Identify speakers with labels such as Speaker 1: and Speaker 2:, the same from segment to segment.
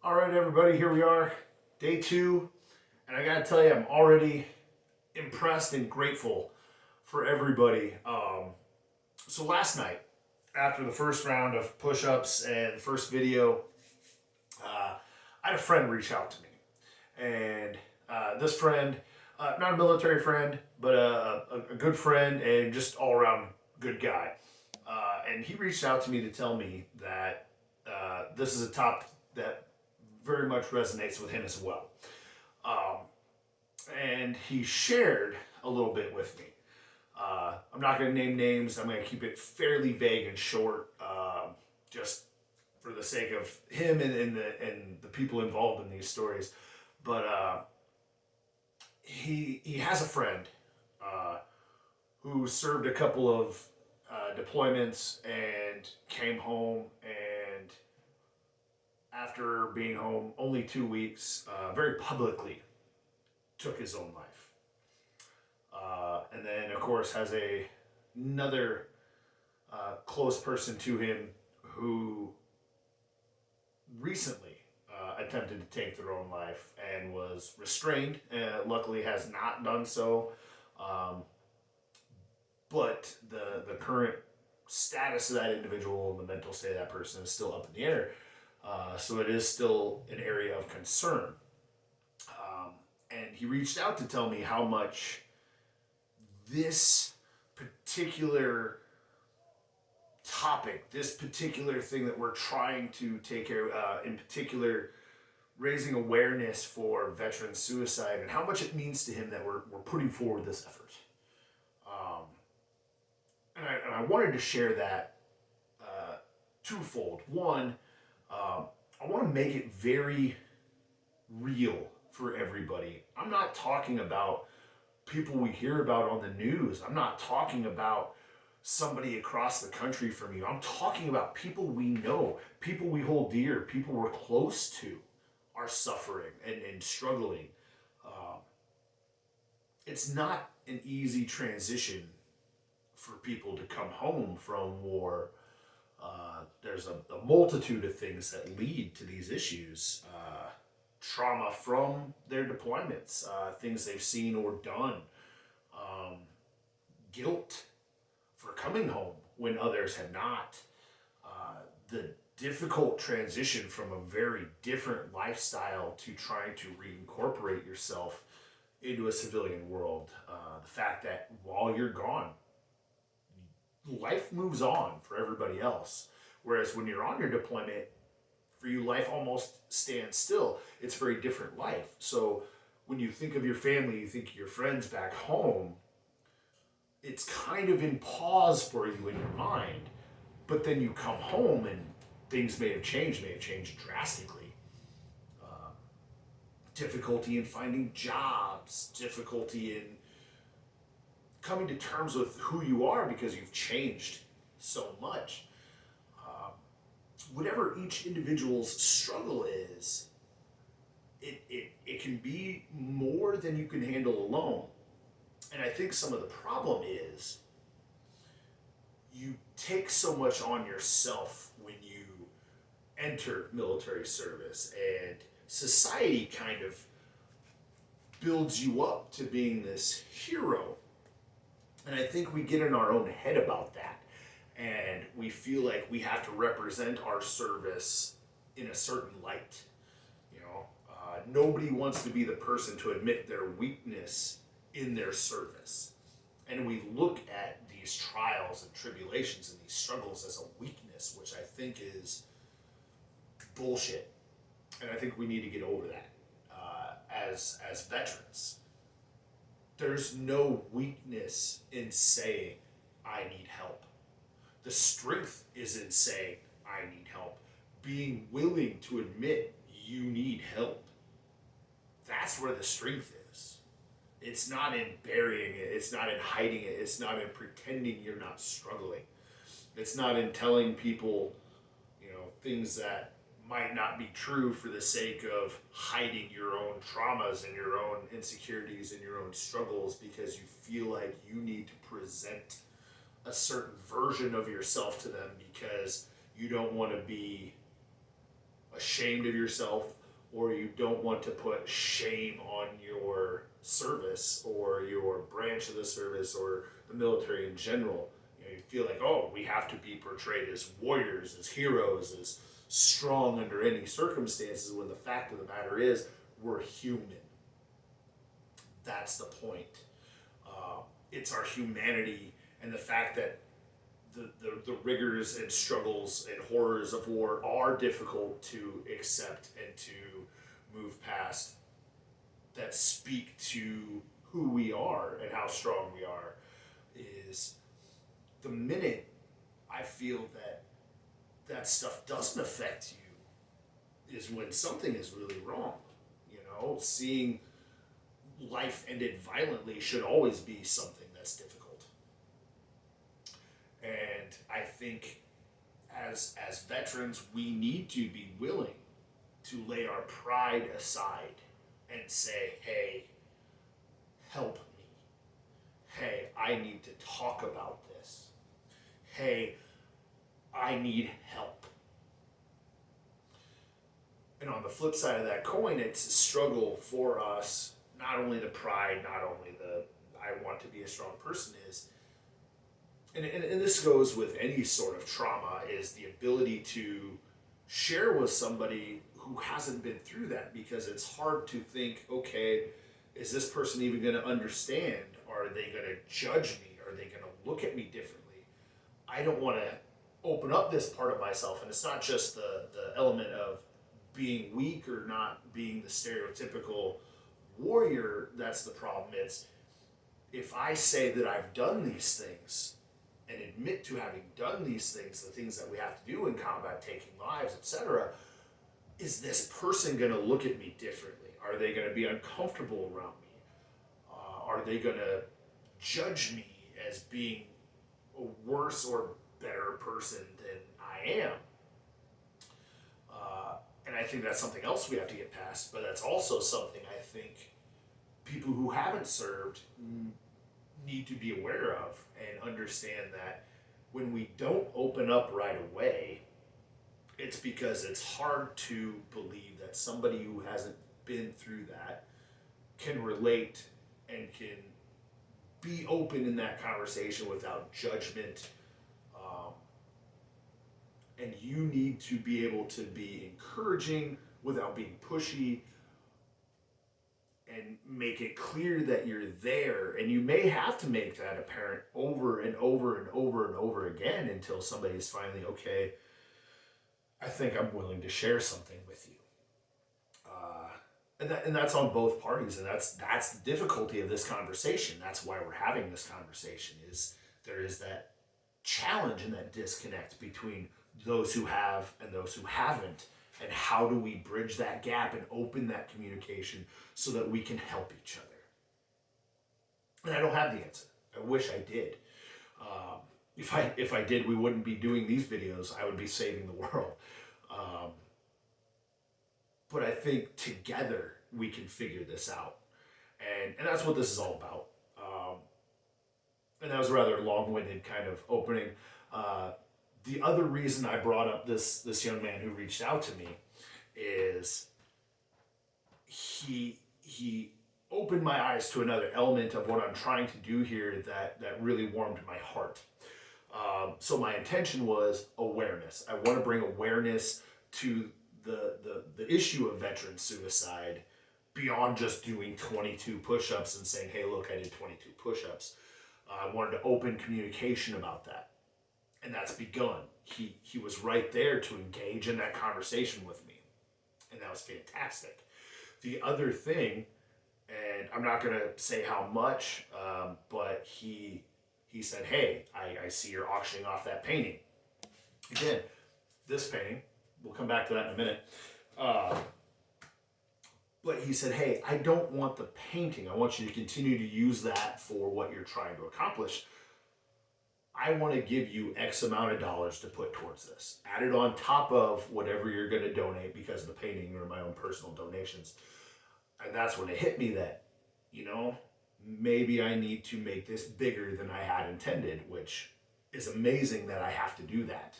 Speaker 1: All right, everybody, here we are, day two, and I gotta tell you, I'm already impressed and grateful for everybody. So last night, after the first round of push-ups and the first video, I had a friend reach out to me, and this friend, not a military friend, but a good friend and just all-around good guy. And he reached out to me to tell me that this is a topic that very much resonates with him as well. Um, and he shared a little bit with me. I'm not going to name names. I'm going to keep it fairly vague and short, just for the sake of him and the people involved in these stories. But he has a friend uh, who served a couple of deployments and came home, and after being home only 2 weeks, very publicly took his own life. And then, of course, has another close person to him who recently attempted to take their own life and was restrained. Luckily, has not done so. Um, but the current status of that individual and the mental state of that person is still up in the air. So it is still an area of concern. And he reached out to tell me how much this particular topic, this particular thing that we're trying to take care of, in particular, raising awareness for veteran suicide, and how much it means to him that we're putting forward this effort. Um, and I wanted to share that twofold. One, I want to make it very real for everybody. I'm not talking about people we hear about on the news. I'm not talking about somebody across the country from you. I'm talking about people we know, people we hold dear, people we're close to are suffering and struggling. Um, it's not an easy transition for people to come home from war. There's a multitude of things that lead to these issues. Trauma from their deployments, things they've seen or done, um, guilt for coming home when others had not, the difficult transition from a very different lifestyle to trying to reincorporate yourself into a civilian world, the fact that while you're gone, life moves on for everybody else. Whereas when you're on your deployment, for you, life almost stands still. It's a very different life. So when you think of your family, you think of your friends back home, it's kind of in pause for you in your mind. But then you come home and things may have changed drastically. Uh, Difficulty in finding jobs, difficulty in coming to terms with who you are because you've changed so much. Whatever each individual's struggle is, it can be more than you can handle alone. And I think some of the problem is you take so much on yourself when you enter military service, and society kind of builds you up to being this hero. And I think we get in our own head about that. And we feel like we have to represent our service in a certain light. Nobody wants to be the person to admit their weakness in their service. And we look at these trials and tribulations and these struggles as a weakness, which I think is bullshit. And I think we need to get over that as veterans. There's no weakness in saying, I need help. The strength is in saying, I need help. Being willing to admit you need help. That's where the strength is. It's not in burying it. It's not in hiding it. It's not in pretending you're not struggling. It's not in telling people, things that might not be true for the sake of hiding your own traumas and your own insecurities and your own struggles because you feel like you need to present a certain version of yourself to them because you don't want to be ashamed of yourself, or you don't want to put shame on your service or your branch of the service or the military in general. You know, you feel like, oh, we have to be portrayed as warriors, as heroes, as strong under any circumstances, when the fact of the matter is we're human. That's the point. It's our humanity and the fact that the rigors and struggles and horrors of war are difficult to accept and to move past, that speak to who we are and how strong we are. Is the minute I feel that that stuff doesn't affect you is when something is really wrong. You know, seeing life ended violently should always be something that's difficult. And I think as veterans, we need to be willing to lay our pride aside and say, hey, help me. Hey, I need to talk about this. Hey, I need help. And on the flip side of that coin, it's a struggle for us, not only the pride, not only the I want to be a strong person is, and this goes with any sort of trauma, is the ability to share with somebody who hasn't been through that, because it's hard to think, okay, is this person even going to understand? Are they going to judge me? Are they going to look at me differently? I don't want to open up this part of myself. And it's not just the element of being weak or not being the stereotypical warrior that's the problem. It's if I say that I've done these things and admit to having done these things, the things that we have to do in combat, taking lives, etc., is this person going to look at me differently? Are they going to be uncomfortable around me? Are they going to judge me as being a worse or better person than I am? And I think that's something else we have to get past, but that's also something I think people who haven't served need to be aware of and understand that when we don't open up right away, it's because it's hard to believe that somebody who hasn't been through that can relate and can be open in that conversation without judgment. And you need to be able to be encouraging without being pushy, and make it clear that you're there. And you may have to make that apparent over and over and over and over again until somebody is finally, okay, I think I'm willing to share something with you. And that's on both parties, and that's the difficulty of this conversation. That's why we're having this conversation. Is there is that challenge and that disconnect between those who have and those who haven't, and how do we bridge that gap and open that communication so that we can help each other? And I don't have the answer. I wish I did. If I did, we wouldn't be doing these videos. I would be saving the world. But I think together we can figure this out. And that's what this is all about. And that was a rather long-winded kind of opening. The other reason I brought up this young man who reached out to me is he opened my eyes to another element of what I'm trying to do here that really warmed my heart. So my intention was awareness. I want to bring awareness to the issue of veteran suicide beyond just doing 22 push-ups and saying, hey, look, I did 22 push-ups. I wanted to open communication about that. And that's begun. He was right there to engage in that conversation with me. And that was fantastic. The other thing, and I'm not going to say how much, but he said, hey, I see you're auctioning off that painting. Again, this painting, we'll come back to that in a minute. But he said, hey, I don't want the painting. I want you to continue to use that for what you're trying to accomplish. I want to give you X amount of dollars to put towards this. Add it on top of whatever you're going to donate because of the painting or my own personal donations. And that's when it hit me that, maybe I need to make this bigger than I had intended, which is amazing that I have to do that.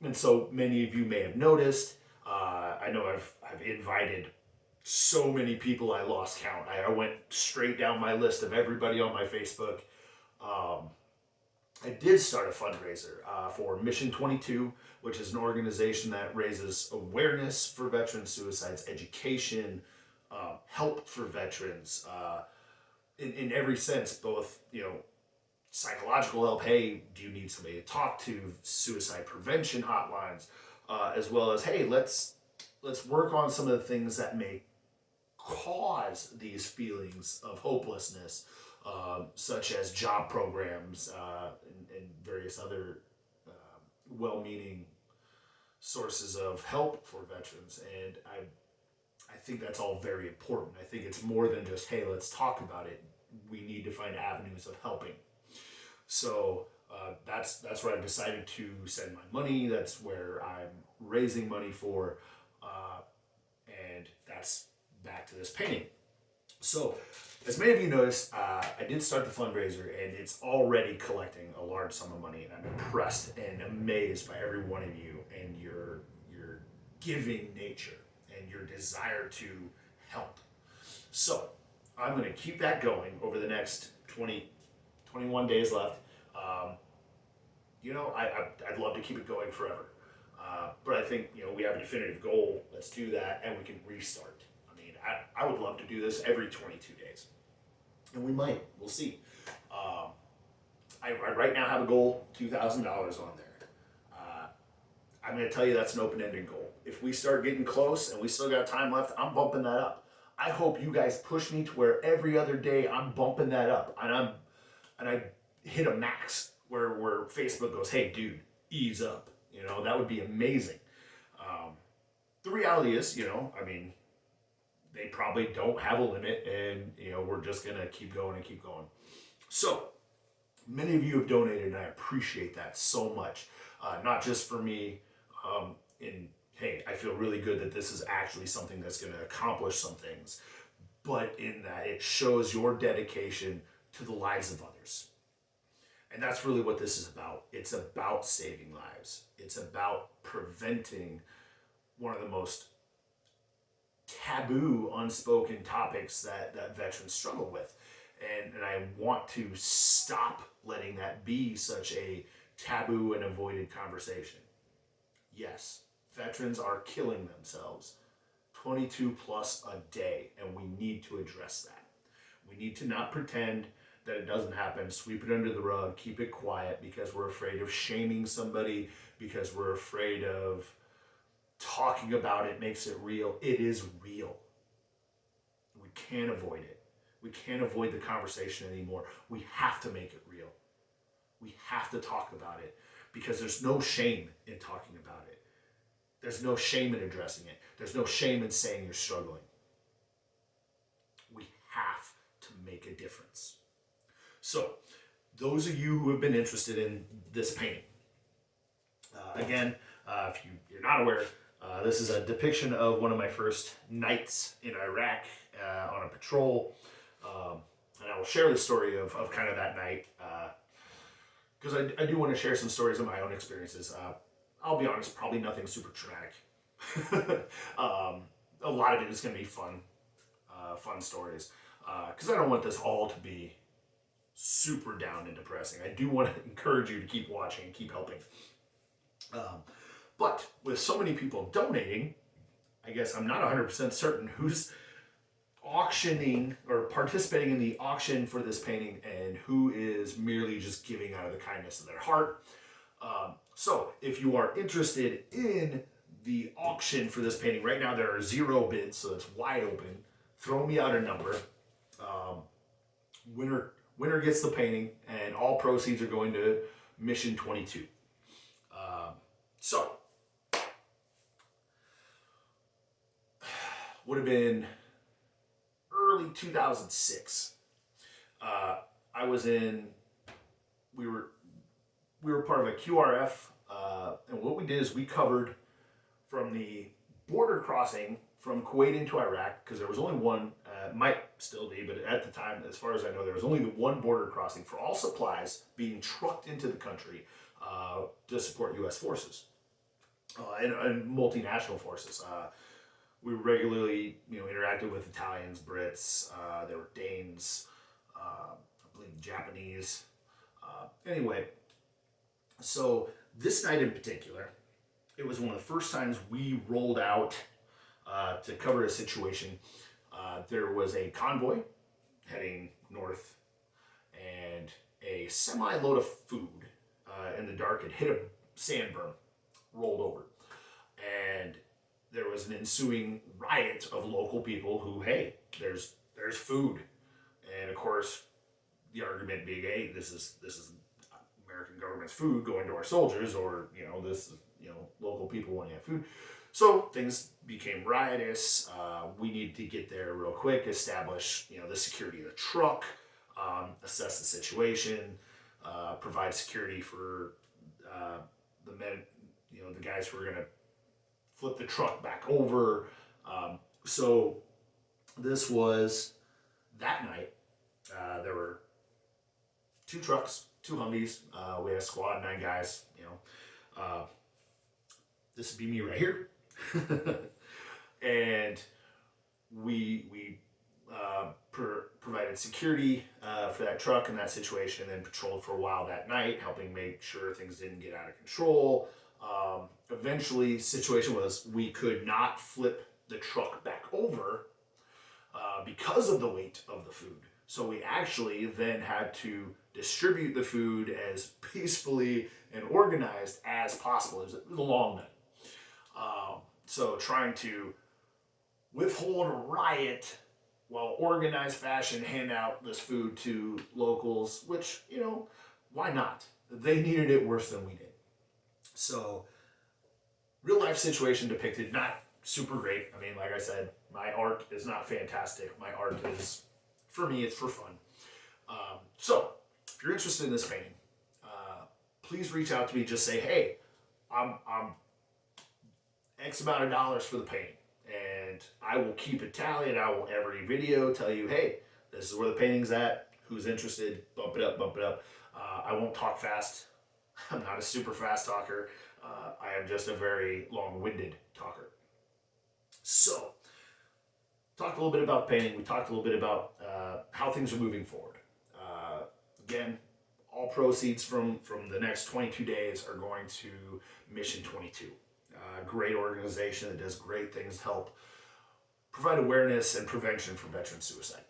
Speaker 1: And so many of you may have noticed, I know I've invited so many people I lost count. I went straight down my list of everybody on my Facebook. Um, I did start a fundraiser for Mission 22, which is an organization that raises awareness for veteran suicides, education, help for veterans in every sense, both, psychological help. Hey, do you need somebody to talk to? Suicide prevention hotlines, as well as, hey, let's work on some of the things that may cause these feelings of hopelessness, such as job programs and various other well-meaning sources of help for veterans. And I think that's all very important. I think it's more than just, hey, let's talk about it. We need to find avenues of helping. So that's where I've decided to send my money. That's where I'm raising money for, and that's back to this painting. So, as many of you noticed, I did start the fundraiser, and it's already collecting a large sum of money. And I'm impressed and amazed by every one of you and your giving nature and your desire to help. So, I'm going to keep that going over the next 21 days left. I'd love to keep it going forever. But I think, we have a definitive goal. Let's do that, and we can restart. I would love to do this every 22 days. And we might. We'll see. I right now have a goal, $2,000 on there. I'm going to tell you that's an open-ended goal. If we start getting close and we still got time left, I'm bumping that up. I hope you guys push me to where every other day I'm bumping that up. And I hit a max where Facebook goes, hey, dude, ease up. That would be amazing. The reality is, they probably don't have a limit, and we're just gonna keep going and keep going. So many of you have donated, and I appreciate that so much. Not just for me, hey, I feel really good that this is actually something that's going to accomplish some things, but in that it shows your dedication to the lives of others. And that's really what this is about. It's about saving lives. It's about preventing one of the most taboo, unspoken topics that veterans struggle with. And I want to stop letting that be such a taboo and avoided conversation. Yes, veterans are killing themselves 22 plus a day, and we need to address that. We need to not pretend that it doesn't happen, sweep it under the rug, keep it quiet because we're afraid of shaming somebody, because we're afraid of talking about it makes it real. It is real. We can't avoid it. We can't avoid the conversation anymore. We have to make it real. We have to talk about it because there's no shame in talking about it. There's no shame in addressing it. There's no shame in saying you're struggling. We have to make a difference. So, those of you who have been interested in this painting, again, if you're not aware, this is a depiction of one of my first nights in Iraq on a patrol. And I will share the story of kind of that night because I do want to share some stories of my own experiences. I'll be honest, probably nothing super traumatic. A lot of it is going to be fun stories because I don't want this all to be super down and depressing. I do want to encourage you to keep watching and keep helping. But with so many people donating, I guess I'm not 100% certain who's auctioning or participating in the auction for this painting and who is merely just giving out of the kindness of their heart. So if you are interested in the auction for this painting, right now there are 0 bids, so it's wide open. Throw me out a number. Winner gets the painting, and all proceeds are going to Mission 22. So, would have been early 2006. We were part of a QRF, and what we did is we covered from the border crossing from Kuwait into Iraq, because there was only one, might still be, but at the time, as far as I know, there was only the one border crossing for all supplies being trucked into the country to support U.S. forces. and multinational forces. We regularly, interacted with Italians, Brits. There were Danes, I believe Japanese. Anyway, so this night in particular, it was one of the first times we rolled out to cover a situation. There was a convoy heading north, and a semi load of food in the dark had hit a sand berm, rolled over, and there was an ensuing riot of local people who, hey, there's food, and of course, the argument being, hey, this is American government's food going to our soldiers, or this is local people wanting to have food. So things became riotous. We needed to get there real quick, establish the security of the truck, assess the situation, provide security for the men, the guys who were going to flip the truck back over. So this was that night. There were 2 trucks, 2 Humvees. We had a squad, 9 guys. This would be me right here. And we provided security for that truck in that situation, and then patrolled for a while that night, helping make sure things didn't get out of control. Eventually, situation was we could not flip the truck back over because of the weight of the food. So we actually then had to distribute the food as peacefully and organized as possible. It was a long night. So trying to withhold a riot while organized fashion, hand out this food to locals, which, why not? They needed it worse than we did. So real life situation depicted, not super great. I mean, like I said, my art is not fantastic. My art is, for me, it's for fun. So if you're interested in this painting, please reach out to me. Just say, hey, I'm X amount of dollars for the painting. And I will keep it tallied. I will every video tell you, hey, this is where the painting's at. Who's interested? Bump it up, bump it up. I won't talk fast. I'm not a super fast talker. I am just a very long-winded talker. So, talked a little bit about painting. We talked a little bit about how things are moving forward. Again, all proceeds from the next 22 days are going to Mission 22. Great organization that does great things to help provide awareness and prevention for veteran suicide.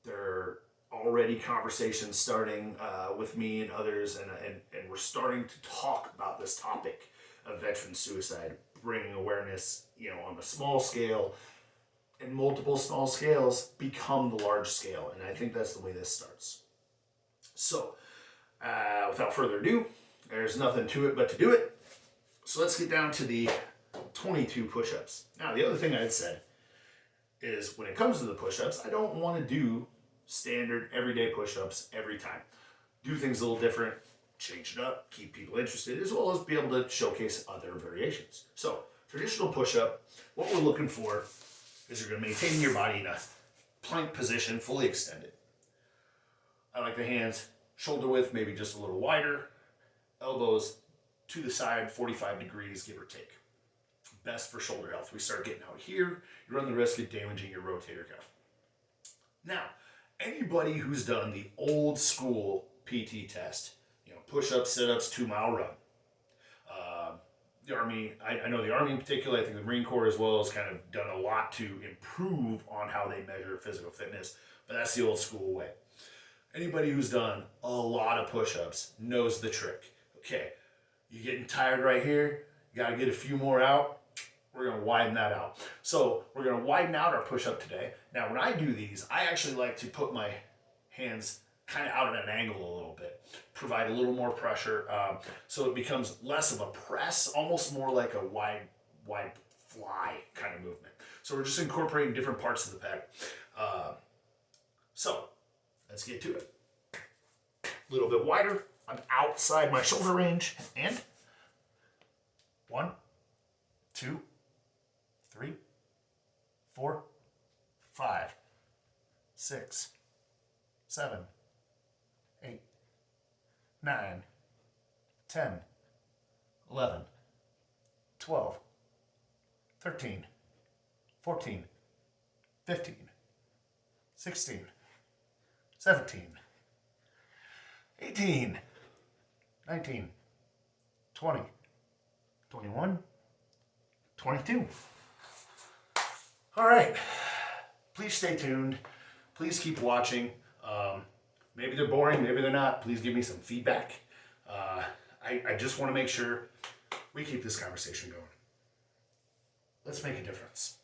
Speaker 1: There are already conversations starting with me and others, and we're starting to talk about this topic of veteran suicide, bringing awareness, on a small scale, and multiple small scales become the large scale, and I think that's the way this starts. So, without further ado, there's nothing to it but to do it. So let's get down to the 22 push-ups. Now, the other thing I had said is when it comes to the push-ups, I don't want to do standard everyday push-ups every time. Do things a little different, change it up, keep people interested, as well as be able to showcase other variations. So, traditional push-up, what we're looking for is you're going to maintain your body in a plank position, fully extended. I like the hands shoulder width, maybe just a little wider, elbows to the side, 45 degrees, give or take. Best for shoulder health. We start getting out here, you run the risk of damaging your rotator cuff. Now, anybody who's done the old school PT test, push-ups, sit-ups, 2-mile run. The Army, I know the Army in particular, I think the Marine Corps as well has kind of done a lot to improve on how they measure physical fitness, but that's the old school way. Anybody who's done a lot of push-ups knows the trick. Okay, you're getting tired right here, you gotta get a few more out, we're gonna widen that out. So we're gonna widen out our push-up today. Now when I do these, I actually like to put my hands kind of out at an angle a little bit, provide a little more pressure, so it becomes less of a press, almost more like a wide fly kind of movement. So we're just incorporating different parts of the pec. So let's get to it. A little bit wider. I'm outside my shoulder range, and 1, 2, 3, 4, 5, 6, 7, 8, 9, 10, 11, 12, 13, 14, 15, 16, 17, 18, 19, 20, 21, 22. All right. Please stay tuned. Please keep watching. Maybe they're boring, maybe they're not. Please give me some feedback. I just want to make sure we keep this conversation going. Let's make a difference.